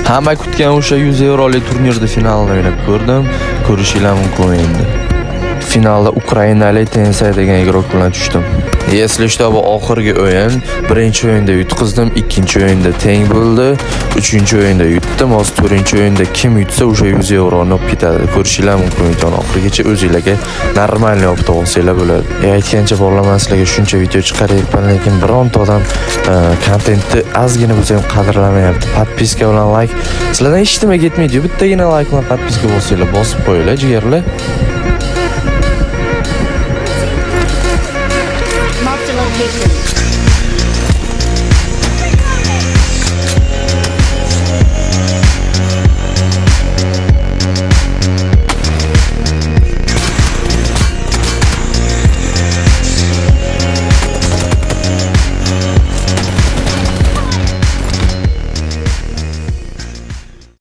Hamma kutgan o'sha 100 yevrolik turnirda finalni o'ynab ko'rdim. Ko'rishinglar mumkin endi. Finalda ukrainalik Tensay degan игрок bilan tushdim. Если что, bu oxirgi o'yin. Birinchi o'yinda yutqizdim, ikkinchi o'yinda teng bo'ldi, uchinchi o'yinda yutdim. Hozir to'rtinchi o'yinda kim yutsa o'sha 100 yevroni olib ketadi. Ko'rishinglar mumkin ekan. Oxirigacha o'zingizlarga normalniy olib olsanglar bo'ladi. Aytgancha bolaman sizlarga shuncha video chiqaryapman, lekin bironta odam kontentni ozgina bo'lsa ham qadrlamayapti. Podpiska bilan like. Sizlardan hech nima ketmaydi. Bittagina like bilan podpiska bo'lsanglar, bosib qo'yinglar, jigarlar.